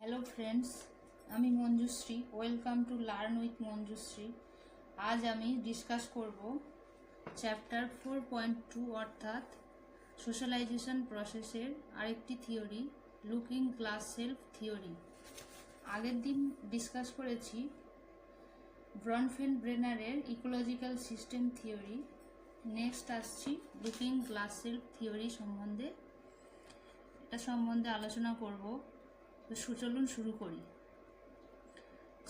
Hello friends, আমি Manjushree. Welcome to learn with Manjushree. আজ আমি ডিসকাস করব চ্যাপ্টার 4.2 অর্থাৎ সোশ্যালাইজেশন প্রসেসের আরেকটি theory, looking glass self theory. আগের দিন ডিসকাস করেছি ব্রনফেল্ড-ব্রেনারের ইকোলজিক্যাল সিস্টেম থিওরি। নেক্সট আসছি লুকিং গ্লাস সেলফ থিওরি সম্বন্ধে। এটা সম্বন্ধে আলোচনা করব। তো চলুন শুরু করি।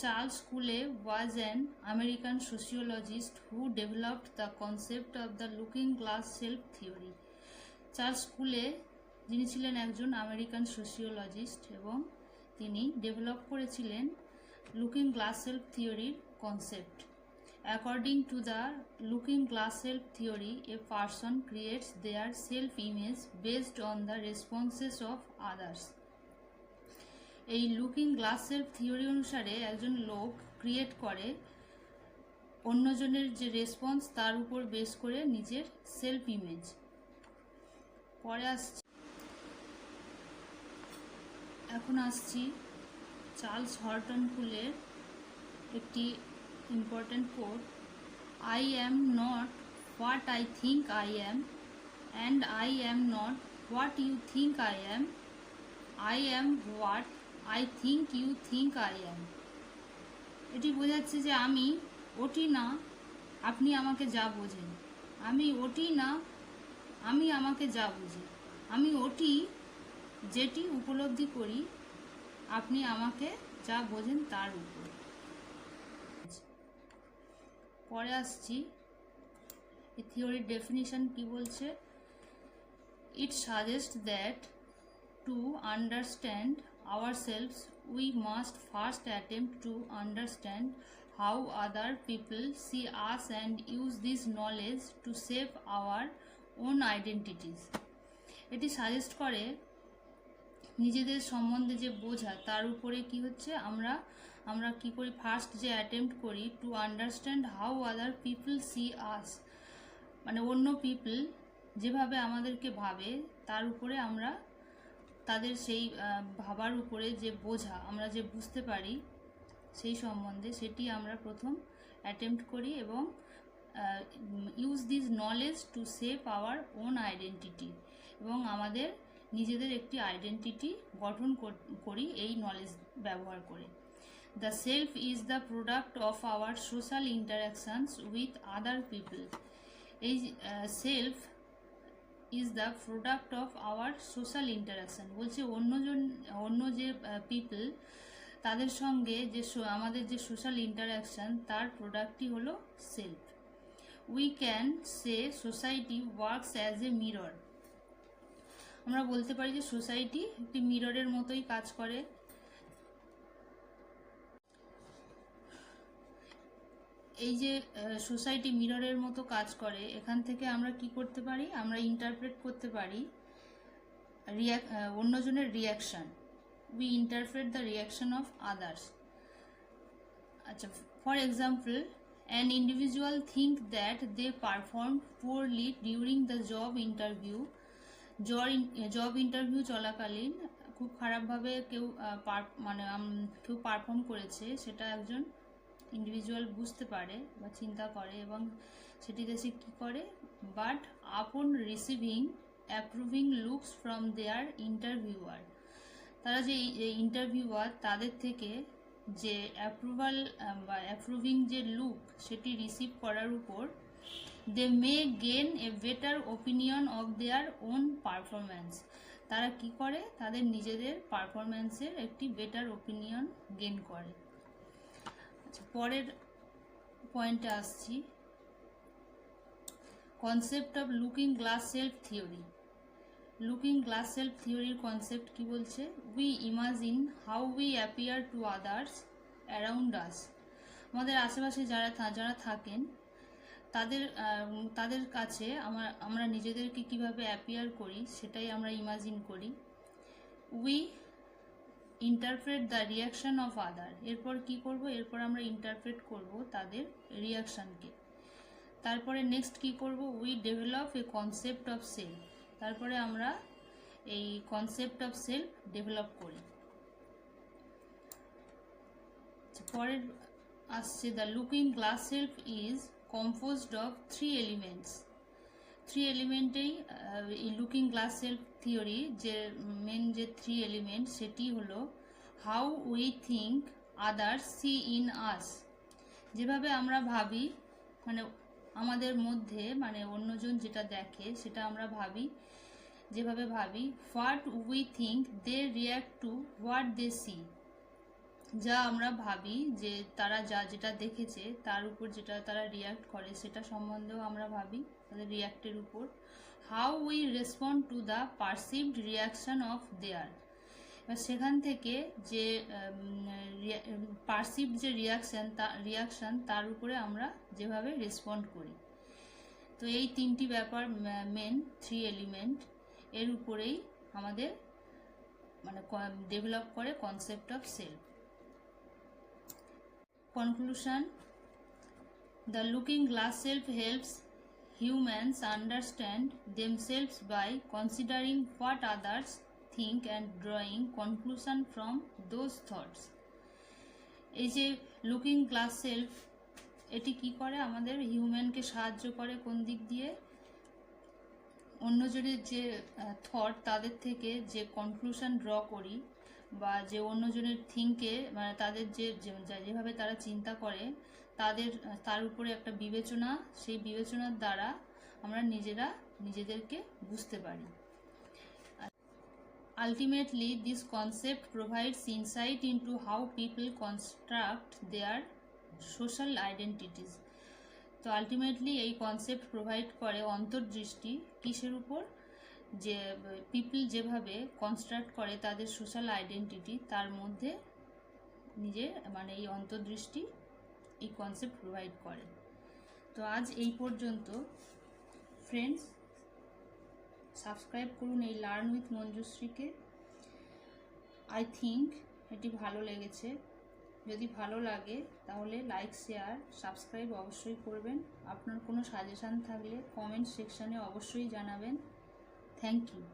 চার্লস কুলে was an American sociologist who developed the concept of the looking glass self theory. Charles কুলে যিনি ছিলেন একজন আমেরিকান সোশিওলজিস্ট এবং তিনি ডেভেলপ করেছিলেন লুকিং গ্লাস সেলফ থিওরির concept. According to the looking glass self theory, a person creates their self-image based on the responses of others. এই looking glass self theory অনুসারে একজন লোক ক্রিয়েট করে অন্যজনের যে রেসপন্স তার উপর বেস করে নিজের সেলফ ইমেজ। পরে এখন আসছি চার্লস হর্টন কুলের একটি important quote, I am not what I think I am and I am not what you think I am, I am what I think you think I am. এটি বোঝাচ্ছে যে আমি ওটি না আপনি আমাকে যা বোঝেন, আমি ওটি না আমি আমাকে যা বুঝি, আমি ওটি যেটি উপলব্ধি করি, আপনি আমাকে যা বোঝেন তার উপর। পরে আসছি এই থিওরির ডেফিনিশন কি বলছে। ইট suggest that to understand ourselves, we must first attempt to understand how other people see us and use this knowledge to shape our own identities. এটি সাজেস্ট করে নিজেদের সম্বন্ধে যে বোঝা তার উপরে কি হচ্ছে আমরা কি করি, ফার্স্ট যে অ্যাটেম্প্ট করি to understand how other people see us, মানে অন্য পিপল যেভাবে আমাদেরকে ভাবে তার উপরে আমরা তাদের সেই ভাবার উপরে যে বোঝা আমরা যে বুঝতে পারি সেই সম্বন্ধে সেটি আমরা প্রথম অ্যাটেম্প্ট করি এবং use this knowledge to shape our own identity, এবং আমাদের নিজেদের একটি আইডেন্টিটি গঠন করি এই নলেজ ব্যবহার করে। The self is the product of our social interactions with other people. এই self is the product of our social interaction বলছে অন্য যে পিপল তাদের সঙ্গে যে আমাদের যে সোশ্যাল ইন্টারাকশান তার প্রোডাক্টই হলো self. We can say society works as a mirror. আমরা বলতে পারি যে সোসাইটি একটি মিররের মতোই কাজ করে। এই যে সোসাইটি মিররের মতো কাজ করে, এখান থেকে আমরা কি করতে পারি, আমরা ইন্টারপ্রেট করতে পারি অন্যজনের রিয়াকশান। We interpret the reaction of others. আচ্ছা, for example, an individual think that they perform poorly during the job interview. Job interview চলাকালীন খুব খারাপভাবে কেউ পারফর্ম করেছে, সেটা একজন ইন্ডিভিজুয়াল বুঝতে পারে বা চিন্তা করে এবং সেটিতে সে কী করে, but upon receiving approving looks from their interviewer, তারা যে ইন্টারভিউয়ার তাদের থেকে যে অ্যাপ্রুভাল বা অ্যাপ্রুভিং যে লুক সেটি রিসিভ করার উপর they may gain a better opinion of their own performance, তারা কি করে তাদের নিজেদের পারফরম্যান্সের একটি বেটার ওপিনিয়ন গেন করে। পরের পয়েন্টে আসছি, concept of looking glass self theory. Looking glass self থিওরির কনসেপ্ট কি বলছে, we imagine how we appear to others around us. আমাদের আশেপাশে যারা থাকেন তাদের কাছে আমরা নিজেদেরকে কিভাবে অ্যাপিয়ার করি সেটাই আমরা ইমাজিন করি। We interpret the reaction of other. এরপর কি করব, এরপর আমরা ইন্টারপ্রেট করব তাদের রিয়াকশানকে। তারপরে নেক্সট কি করব, we develop a concept of self. তারপরে আমরা এই কনসেপ্ট অফ সেলফ ডেভেলপ করি। পরের আসছে the looking glass self is composed of three elements. Three এলিমেন্টেই এই লুকিং গ্লাস সেলফ থিওরি যে মেন যে থ্রি এলিমেন্ট সেটি হলো how we think others see in us, যেভাবে আমরা ভাবি মানে আমাদের মধ্যে মানে অন্যজন যেটা দেখে সেটা আমরা ভাবি, যেভাবে ভাবি। What we think they react to what they see, যা আমরা ভাবি যে তারা যেটা দেখেছে তার উপর যেটা তারা রিয়্যাক্ট করে সেটা সম্বন্ধেও আমরা ভাবি, তাদের রিয়্যাক্টের উপর। How we respond to the perceived reaction of their, এবার সেখান থেকে যে পারসিভড যে রিয়াকশান তার উপরে আমরা যেভাবে রেসপন্ড করি। তো এই তিনটি ব্যাপার মেন থ্রি এলিমেন্ট, এর উপরেই আমাদের মানে ডেভেলপ করে concept of self. Conclusion: the looking glass self helps humans understand themselves by considering what others think and drawing conclusion from those thoughts. এই যে লুকিং গ্লাস সেলফ এটি কি করে, আমাদের হিউম্যানকে সাহায্য করে কোন দিক দিয়ে, অন্যজনের যে থট তাদের থেকে যে কনক্লুশন ড্র করি বা যে অন্যজনের থিঙ্কে মানে তাদের যেভাবে তারা চিন্তা করে তার উপরে একটা বিবেচনা, সেই বিবেচনার দ্বারা আমরা নিজেদেরকে বুঝতে পারি। Ultimately this concept provides insight into how people construct there social identities. তো আলটিমেটলি এই কনসেপ্ট প্রোভাইড করে অন্তর্দৃষ্টি কিসের উপর, যে পিপল যেভাবে কনস্ট্রাক্ট করে তাদের সোশ্যাল আইডেন্টিটি তার মধ্যে নিজের মানে এই অন্তর্দৃষ্টি এই কনসেপ্ট প্রোভাইড করে। তো আজ এই পর্যন্ত ফ্রেন্ডস, সাবস্ক্রাইব করুন এই লার্ন উইথ মঞ্জুশ্রীকে। আই থিঙ্ক এটি ভালো লেগেছে, যদি ভালো লাগে তাহলে লাইক শেয়ার সাবস্ক্রাইব অবশ্যই করবেন। আপনার কোনো সাজেশান থাকলে কমেন্ট সেকশানে অবশ্যই জানাবেন। Thank you.